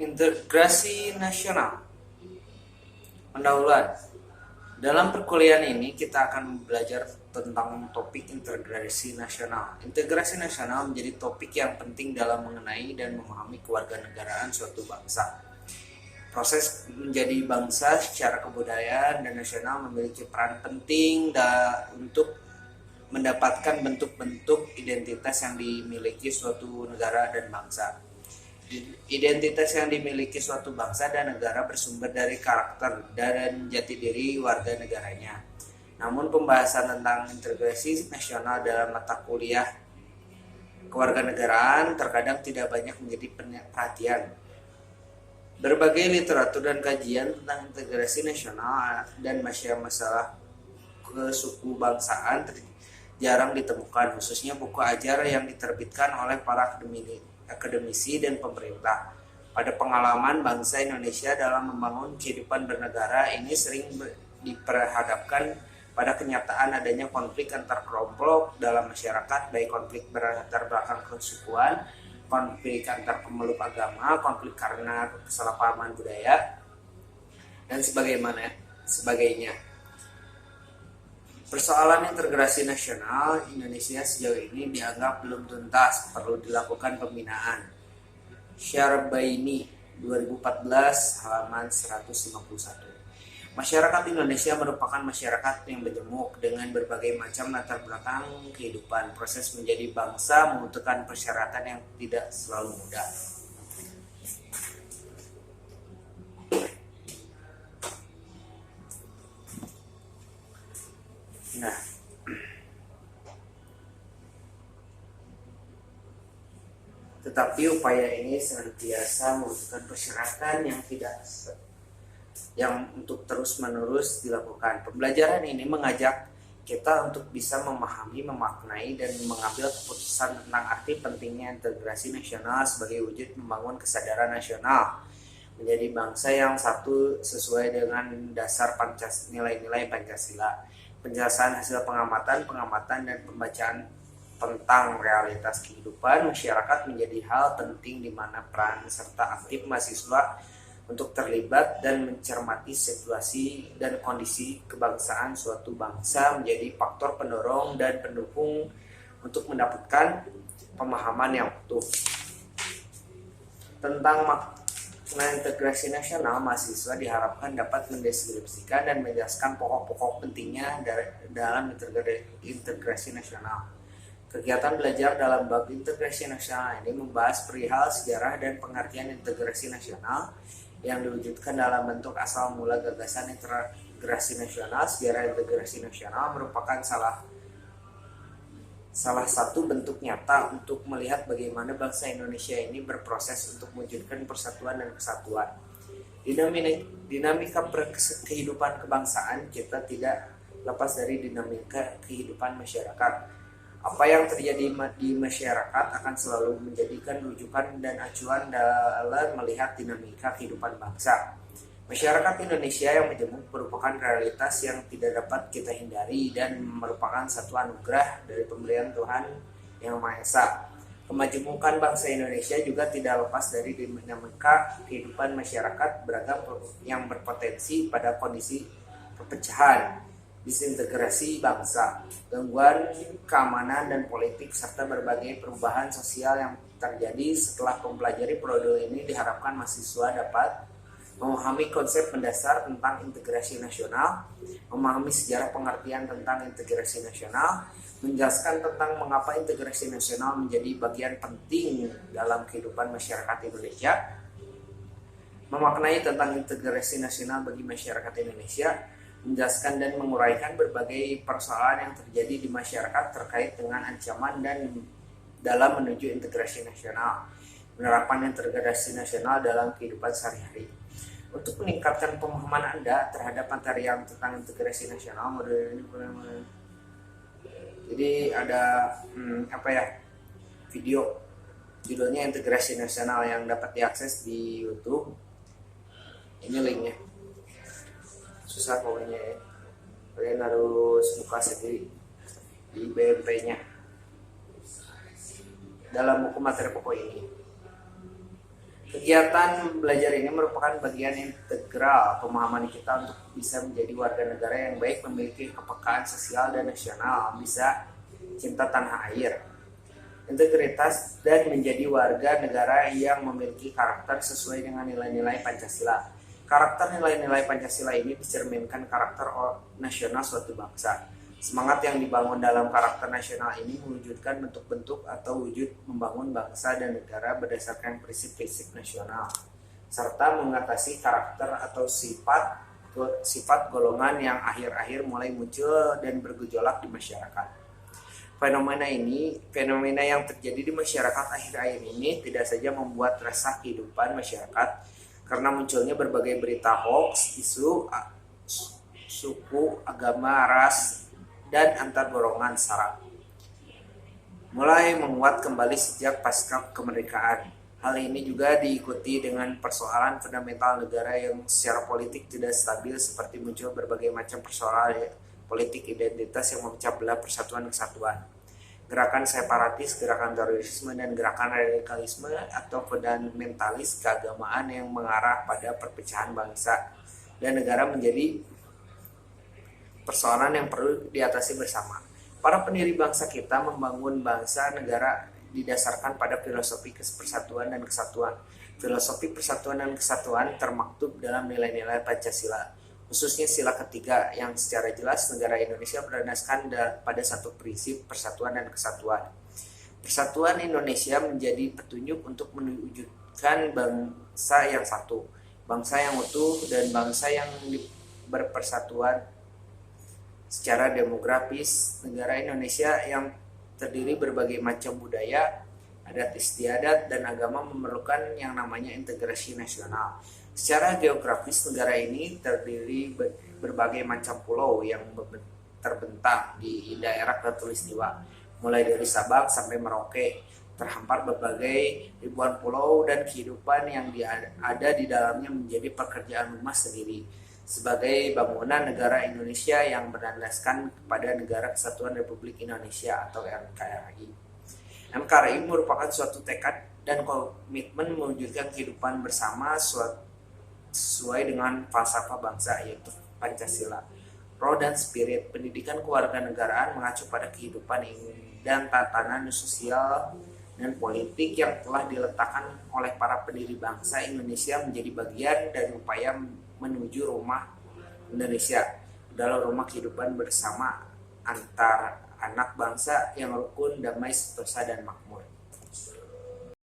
Integrasi nasional. Pendahuluan. Dalam perkuliahan ini kita akan belajar tentang topik integrasi nasional. Integrasi nasional menjadi topik yang penting dalam mengenai dan memahami kewarganegaraan suatu bangsa. Proses menjadi bangsa secara kebudayaan dan nasional memiliki peran penting untuk mendapatkan bentuk-bentuk identitas yang dimiliki suatu negara dan bangsa. Identitas yang dimiliki suatu bangsa dan negara bersumber dari karakter dan jati diri warga negaranya. Namun pembahasan tentang integrasi nasional dalam mata kuliah kewarganegaraan terkadang tidak banyak menjadi perhatian. Berbagai literatur dan kajian tentang integrasi nasional dan masalah kesuku bangsaan jarang ditemukan, khususnya buku ajar yang diterbitkan oleh para akademisi dan pemerintah. Pada pengalaman bangsa Indonesia dalam membangun kehidupan bernegara ini sering diperhadapkan pada kenyataan adanya konflik antar kelompok dalam masyarakat, baik konflik berlatar belakang kesukuan, konflik antar pemeluk agama, konflik karena kesalahpahaman budaya, dan sebagainya. Persoalan integrasi nasional Indonesia sejauh ini dianggap belum tuntas, perlu dilakukan pembinaan. Syarbaini 2014 halaman 151. Masyarakat Indonesia merupakan masyarakat yang majemuk dengan berbagai macam latar belakang kehidupan. Proses menjadi bangsa membutuhkan persyaratan yang tidak selalu mudah. Nah, tetapi upaya ini senantiasa membutuhkan persyaratan yang untuk terus-menerus dilakukan. Pembelajaran ini mengajak kita untuk bisa memahami, memaknai, dan mengambil keputusan tentang arti pentingnya integrasi nasional sebagai wujud membangun kesadaran nasional menjadi bangsa yang satu sesuai dengan dasar nilai-nilai Pancasila. Penjelasan hasil pengamatan dan pembacaan tentang realitas kehidupan masyarakat menjadi hal penting di mana peran serta aktif mahasiswa untuk terlibat dan mencermati situasi dan kondisi kebangsaan suatu bangsa menjadi faktor pendorong dan pendukung untuk mendapatkan pemahaman yang utuh. Tentang makna integrasi nasional, mahasiswa diharapkan dapat mendeskripsikan dan menjelaskan pokok-pokok pentingnya dalam integrasi nasional. Kegiatan belajar dalam bab integrasi nasional ini membahas perihal sejarah dan pengertian integrasi nasional yang diwujudkan dalam bentuk asal mula gagasan integrasi nasional. Sejarah integrasi nasional merupakan salah satu bentuk nyata untuk melihat bagaimana bangsa Indonesia ini berproses untuk mewujudkan persatuan dan kesatuan. Dinamika kehidupan kebangsaan kita tidak lepas dari dinamika kehidupan masyarakat. Apa yang terjadi di masyarakat akan selalu menjadikan rujukan dan acuan dalam melihat dinamika kehidupan bangsa. Masyarakat Indonesia yang majemuk merupakan realitas yang tidak dapat kita hindari dan merupakan satu anugerah dari pemberian Tuhan Yang Maha Esa. Kemajemukan bangsa Indonesia juga tidak lepas dari dinamika kehidupan masyarakat beragam yang berpotensi pada kondisi perpecahan, disintegrasi bangsa, gangguan keamanan dan politik, serta berbagai perubahan sosial yang terjadi. Setelah mempelajari produk ini, diharapkan mahasiswa dapat memahami konsep mendasar tentang integrasi nasional, memahami sejarah pengertian tentang integrasi nasional, menjelaskan tentang mengapa integrasi nasional menjadi bagian penting dalam kehidupan masyarakat Indonesia, memaknai tentang integrasi nasional bagi masyarakat Indonesia, menjelaskan dan menguraikan berbagai persoalan yang terjadi di masyarakat terkait dengan ancaman dan dalam menuju integrasi nasional, penerapan integrasi nasional dalam kehidupan sehari-hari. Untuk meningkatkan pemahaman Anda terhadap materi yang tentang integrasi nasional, modul ini jadi ada video judulnya integrasi nasional yang dapat diakses di YouTube. Ini linknya, susah pokoknya ya, kalian harus buka sendiri di BMP-nya dalam buku materi pokok ini. Kegiatan belajar ini merupakan bagian integral pemahaman kita untuk bisa menjadi warga negara yang baik, memiliki kepekaan sosial dan nasional, bisa cinta tanah air, integritas, dan menjadi warga negara yang memiliki karakter sesuai dengan nilai-nilai Pancasila. Karakter nilai-nilai Pancasila ini dicerminkan karakter nasional suatu bangsa. Semangat yang dibangun dalam karakter nasional ini mewujudkan bentuk-bentuk atau wujud membangun bangsa dan negara berdasarkan prinsip-prinsip nasional, serta mengatasi karakter atau sifat golongan yang akhir-akhir mulai muncul dan bergejolak di masyarakat. Fenomena yang terjadi di masyarakat akhir-akhir ini tidak saja membuat resah kehidupan masyarakat karena munculnya berbagai berita hoax, isu suku, agama, ras, dan antar golongan sara mulai menguat kembali sejak pasca kemerdekaan. Hal ini juga diikuti dengan persoalan fundamental negara yang secara politik tidak stabil, seperti muncul berbagai macam persoalan politik identitas yang memecah belah persatuan kesatuan, gerakan separatis, gerakan terorisme, dan gerakan radikalisme atau fundamentalis keagamaan yang mengarah pada perpecahan bangsa dan negara menjadi persoalan yang perlu diatasi bersama. Para pendiri bangsa kita membangun bangsa negara didasarkan pada filosofi persatuan dan kesatuan. Filosofi persatuan dan kesatuan termaktub dalam nilai-nilai Pancasila, khususnya sila ketiga yang secara jelas negara Indonesia berdasarkan pada satu prinsip persatuan dan kesatuan. Persatuan Indonesia menjadi petunjuk untuk mewujudkan bangsa yang satu, bangsa yang utuh, dan bangsa yang berpersatuan. Secara demografis, negara Indonesia yang terdiri berbagai macam budaya, adat istiadat, dan agama memerlukan yang namanya integrasi nasional. Secara geografis, negara ini terdiri berbagai macam pulau yang terbentang di daerah khatulistiwa, mulai dari Sabang sampai Merauke. Terhampar berbagai ribuan pulau dan kehidupan yang ada di dalamnya menjadi pekerjaan rumah sendiri sebagai bangunan negara Indonesia yang berlandaskan kepada Negara Kesatuan Republik Indonesia atau NKRI. NKRI merupakan suatu tekad dan komitmen mewujudkan kehidupan bersama sesuai dengan falsafah bangsa, yaitu Pancasila. Roh dan spirit pendidikan kewarganegaraan mengacu pada kehidupan dan tatanan sosial dan politik yang telah diletakkan oleh para pendiri bangsa Indonesia menjadi bagian dari upaya menuju rumah Indonesia dalam rumah kehidupan bersama antar anak bangsa yang rukun, damai, sentosa, dan makmur.